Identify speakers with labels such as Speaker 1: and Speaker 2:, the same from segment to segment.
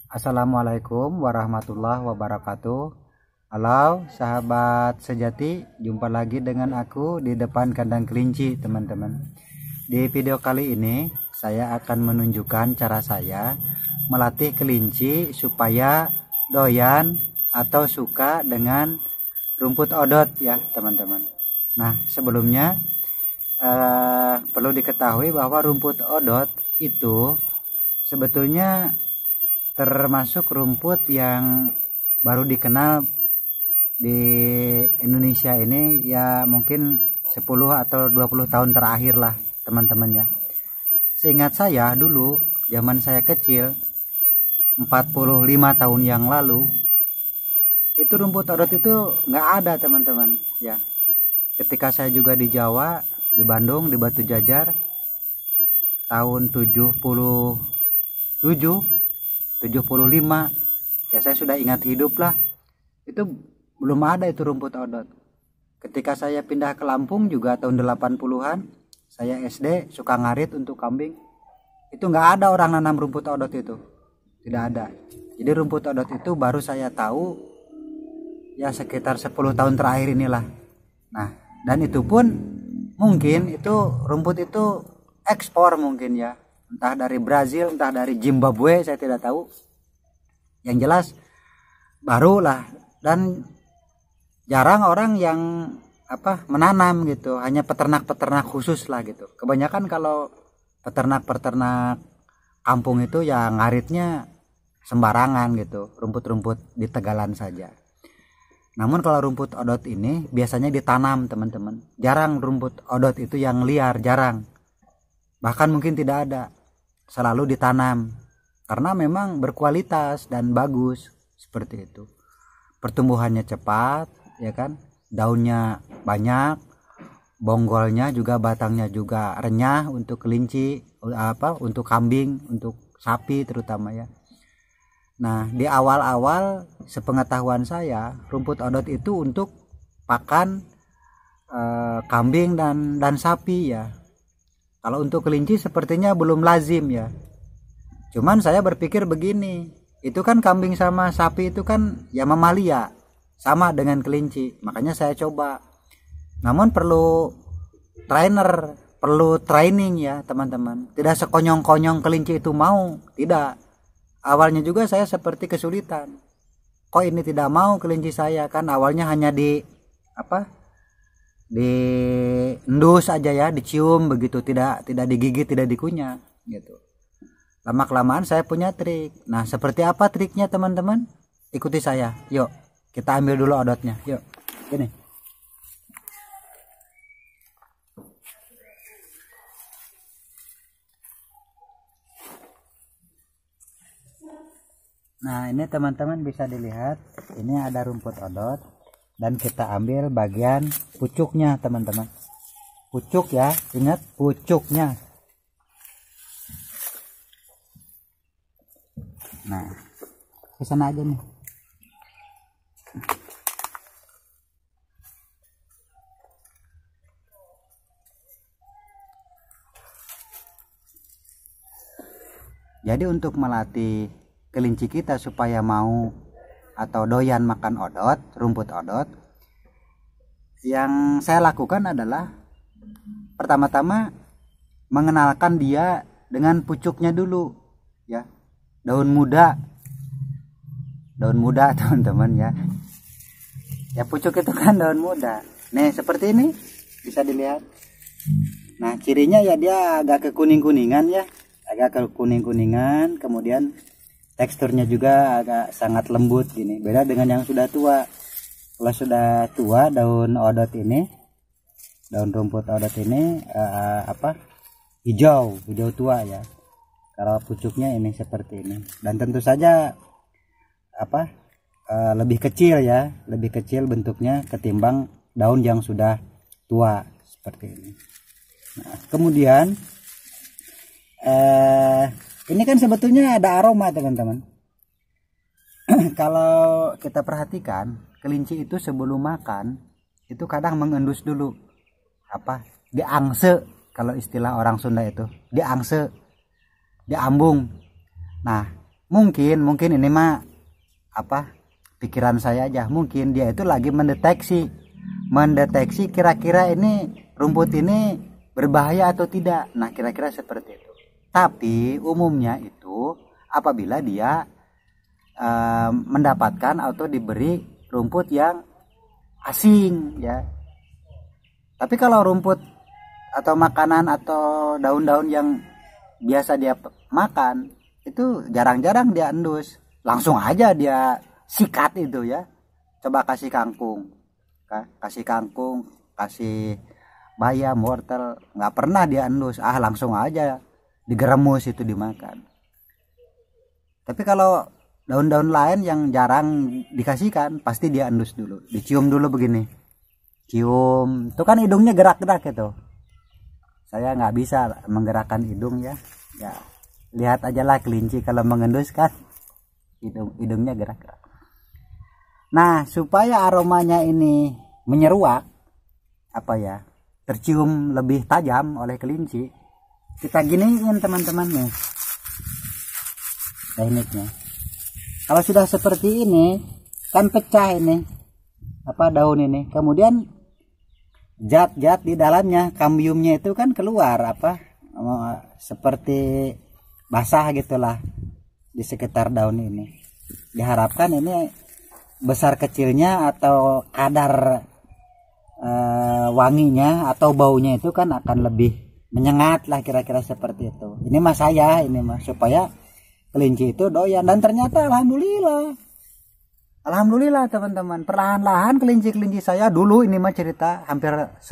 Speaker 1: Assalamualaikum warahmatullahi wabarakatuh. Halo sahabat sejati, jumpa lagi dengan aku di depan kandang kelinci teman-teman. Di video kali ini saya akan menunjukkan cara saya melatih kelinci supaya doyan atau suka dengan rumput odot ya teman-teman. Nah sebelumnya perlu diketahui bahwa rumput odot itu sebetulnya termasuk rumput yang baru dikenal di Indonesia ini ya, mungkin 10 atau 20 tahun terakhir lah teman-teman ya. Seingat saya dulu zaman saya kecil 45 tahun yang lalu itu rumput odot itu nggak ada teman-teman ya. Ketika saya juga di Jawa, di Bandung, di Batu Jajar tahun 75 ya, saya sudah ingat hidup lah, itu belum ada itu rumput odot. Ketika saya pindah ke Lampung juga tahun 80-an, saya SD suka ngarit untuk kambing, itu nggak ada orang nanam rumput odot, itu tidak ada. Jadi rumput odot itu baru saya tahu ya sekitar 10 tahun terakhir inilah. Nah dan itu pun mungkin itu rumput itu ekspor mungkin ya, entah dari Brazil, entah dari Zimbabwe, saya tidak tahu. Yang jelas barulah, dan jarang orang yang menanam gitu, hanya peternak-peternak khusus lah gitu. Kebanyakan kalau peternak-peternak kampung itu ya ngaritnya sembarangan gitu, rumput-rumput di tegalan saja. Namun kalau rumput odot ini biasanya ditanam teman-teman. Jarang rumput odot itu yang liar, jarang. Bahkan mungkin tidak ada, selalu ditanam karena memang berkualitas dan bagus seperti itu. Pertumbuhannya cepat ya kan, daunnya banyak, bonggolnya juga, batangnya juga renyah untuk kelinci, untuk kambing, untuk sapi terutama ya. Nah di awal-awal sepengetahuan saya rumput odot itu untuk pakan kambing dan sapi ya. Kalau untuk kelinci sepertinya belum lazim ya. Cuman saya berpikir begini, itu kan kambing sama sapi itu kan ya mamalia, sama dengan kelinci, makanya saya coba. Namun perlu trainer, perlu training ya teman-teman. Tidak sekonyong-konyong kelinci itu mau, tidak. Awalnya juga saya seperti kesulitan. Kok ini tidak mau kelinci saya, kan awalnya hanya di endus aja ya, dicium begitu, tidak digigit, tidak dikunyah gitu. Lama kelamaan saya punya trik. Nah seperti apa triknya teman-teman? Ikuti saya, yuk kita ambil dulu odotnya, yuk. Ini nah ini teman-teman bisa dilihat, ini ada rumput odot dan kita ambil bagian pucuknya teman-teman. Pucuk ya, ingat pucuknya. Nah kesana aja nih. Jadi untuk melatih kelinci kita supaya mau atau doyan makan odot, rumput odot, yang saya lakukan adalah pertama-tama mengenalkan dia dengan pucuknya dulu ya. Daun muda teman-teman ya. Ya pucuk itu kan daun muda. Nih seperti ini bisa dilihat. Nah cirinya ya dia agak kekuning-kuningan ya, agak kekuning-kuningan, kemudian teksturnya juga agak sangat lembut gini. Beda dengan yang sudah tua. Kalau sudah tua daun odot ini, daun rumput odot ini hijau tua ya. Kalau pucuknya ini seperti ini, dan tentu saja lebih kecil ya, lebih kecil bentuknya ketimbang daun yang sudah tua seperti ini. Nah kemudian ini kan sebetulnya ada aroma teman-teman. Kalau kita perhatikan kelinci itu sebelum makan itu kadang mengendus dulu, diangse, kalau istilah orang Sunda itu diangse, diambung. Nah Mungkin ini mah apa, pikiran saya aja, mungkin dia itu lagi mendeteksi kira-kira ini rumput ini berbahaya atau tidak. Nah kira-kira seperti itu. Tapi umumnya itu apabila dia mendapatkan atau diberi rumput yang asing ya. Tapi kalau rumput atau makanan atau daun-daun yang biasa dia makan itu jarang-jarang dia endus, langsung aja dia sikat itu ya. Coba kasih kangkung, kasih bayam, wortel, nggak pernah dia endus, langsung aja digeremus itu dimakan. Tapi kalau daun-daun lain yang jarang dikasihkan pasti dia endus dulu, dicium dulu begini, cium, itu kan hidungnya gerak-gerak itu. Saya nggak bisa menggerakkan hidung ya, lihat aja lah kelinci kalau mengendus kan hidungnya gerak-gerak. Nah supaya aromanya ini menyeruak tercium lebih tajam oleh kelinci, kita giniin teman-teman nih tekniknya. Kalau sudah seperti ini kan pecah ini daun ini, kemudian zat-zat di dalamnya, kambiumnya itu kan keluar seperti basah gitulah di sekitar daun ini. Diharapkan ini besar kecilnya atau kadar wanginya atau baunya itu kan akan lebih menyengat lah, kira-kira seperti itu. Ini mas saya supaya kelinci itu doyan, dan ternyata alhamdulillah teman-teman, perlahan-lahan kelinci saya dulu ini mah cerita hampir 1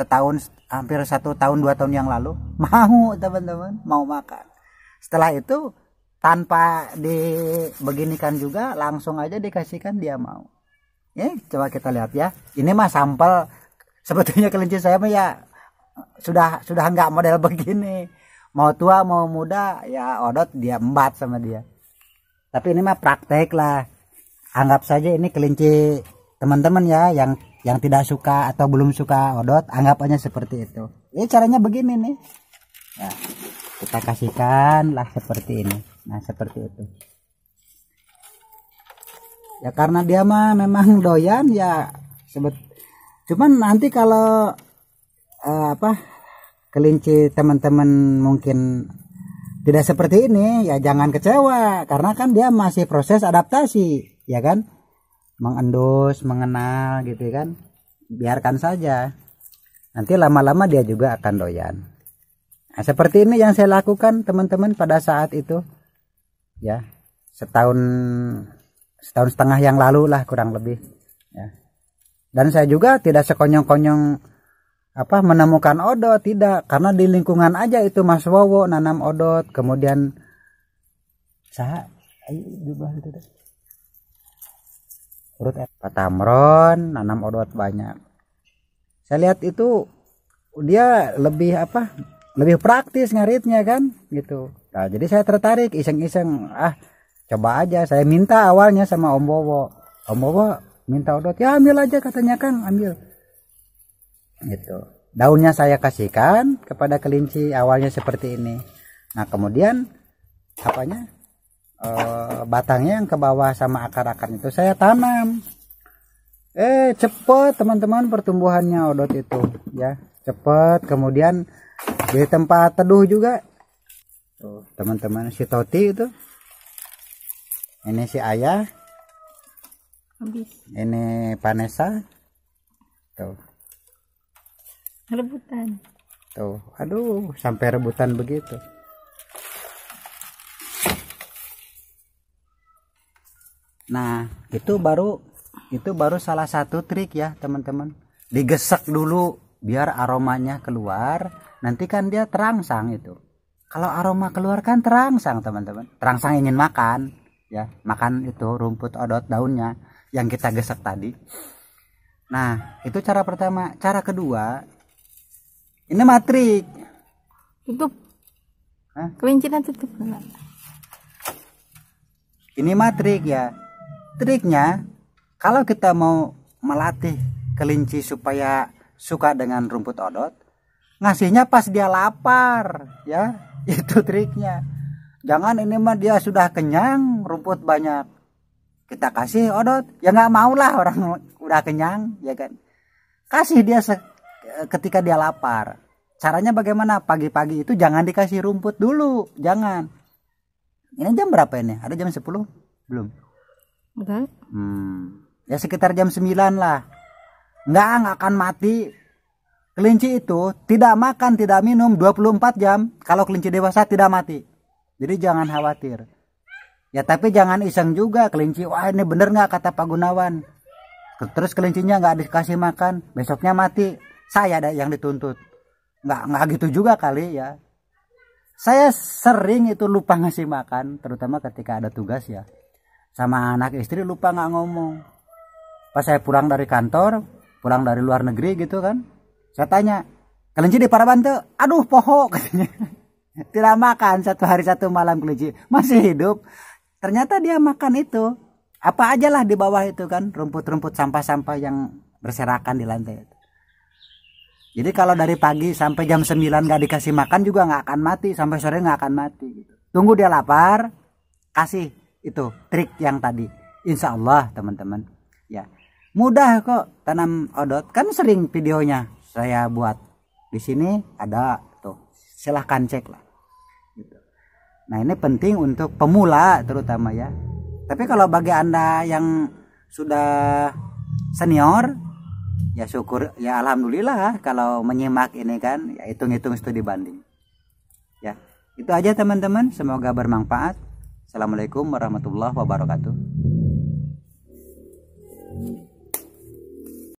Speaker 1: tahun 2 tahun yang lalu mau teman-teman mau makan. Setelah itu tanpa dibeginikan juga langsung aja dikasihkan dia mau. Ya coba kita lihat ya, ini mah sampel. Sebetulnya kelinci saya mah ya sudah nggak model begini, mau tua mau muda ya odot dia embat sama dia. Tapi ini mah praktek lah. Anggap saja ini kelinci teman-teman ya, yang tidak suka atau belum suka odot, anggap aja seperti itu. Ini caranya begini nih. Ya, kita kasihkan lah seperti ini. Nah seperti itu. Ya karena dia mah memang doyan ya. Cuman nanti kalau kelinci teman-teman mungkin tidak seperti ini ya jangan kecewa, karena kan dia masih proses adaptasi ya kan, mengendus, mengenal gitu kan. Biarkan saja, nanti lama-lama dia juga akan doyan. Nah, seperti ini yang saya lakukan teman-teman pada saat itu ya, setahun setengah yang lalu lah kurang lebih ya. Dan saya juga tidak sekonyong-konyong menemukan odot, tidak, karena di lingkungan aja itu Mas Wowo nanam odot, kemudian Pak Tamron nanam odot banyak. Saya lihat itu dia lebih praktis ngaritnya kan gitu. Nah, jadi saya tertarik, iseng-iseng coba aja. Saya minta awalnya sama Om Wowo minta odot, ya ambil aja katanya Kang, ambil gitu. Daunnya saya kasihkan kepada kelinci awalnya seperti ini. Nah kemudian batangnya yang ke bawah sama akar-akarnya itu saya tanam. Cepet teman-teman pertumbuhannya odot itu ya, cepet. Kemudian di tempat teduh juga tuh teman-teman, si Toti itu, ini si Ayah, ini Vanessa tuh
Speaker 2: rebutan
Speaker 1: tuh, aduh sampai rebutan begitu. Nah itu baru salah satu trik ya teman-teman, digesek dulu biar aromanya keluar, nanti kan dia terangsang itu. Kalau aroma keluar kan terangsang teman-teman, terangsang ingin makan ya, makan itu rumput odot daunnya yang kita gesek tadi. Nah itu cara pertama. Cara kedua, ini matrik.
Speaker 2: Tutup. Kelincinya tutup.
Speaker 1: Ini matrik ya. Triknya kalau kita mau melatih kelinci supaya suka dengan rumput odot, ngasihnya pas dia lapar ya. Itu triknya. Jangan ini mah dia sudah kenyang, rumput banyak, kita kasih odot, ya nggak mau lah, orang udah kenyang ya kan. Kasih dia ketika dia lapar. Caranya bagaimana? Pagi-pagi itu jangan dikasih rumput dulu, jangan. Ini jam berapa ini? Ada jam 10? Belum?
Speaker 2: Enggak.
Speaker 1: Ya sekitar jam 9 lah. Nggak akan mati. Kelinci itu tidak makan, tidak minum 24 jam. Kalau kelinci dewasa tidak mati. Jadi jangan khawatir. Ya tapi jangan iseng juga kelinci. Wah ini bener nggak kata Pak Gunawan. Terus kelincinya nggak dikasih makan, besoknya mati. Saya ada yang dituntut. Nggak gitu juga kali ya. Saya sering itu lupa ngasih makan, terutama ketika ada tugas ya. Sama anak istri lupa nggak ngomong. Pas saya pulang dari kantor, pulang dari luar negeri gitu kan, saya tanya, kelinci di Paraban tuh, aduh poho katanya. Tidak makan 1 hari 1 malam kelinci, masih hidup. Ternyata dia makan itu, apa aja lah di bawah itu kan, rumput-rumput sampah-sampah yang berserakan di lantai. Jadi kalau dari pagi sampai jam 9 gak dikasih makan juga gak akan mati, sampai sore gak akan mati. Tunggu dia lapar, kasih itu trik yang tadi. Insya Allah teman-teman. Ya mudah kok tanam odot, kan sering videonya saya buat. Di sini ada tuh, silahkan cek lah. Nah ini penting untuk pemula terutama ya. Tapi kalau bagi Anda yang sudah senior, ya syukur, ya alhamdulillah kalau menyimak ini kan, ya hitung-hitung studi banding. Ya itu aja teman-teman, semoga bermanfaat. Assalamualaikum warahmatullahi wabarakatuh.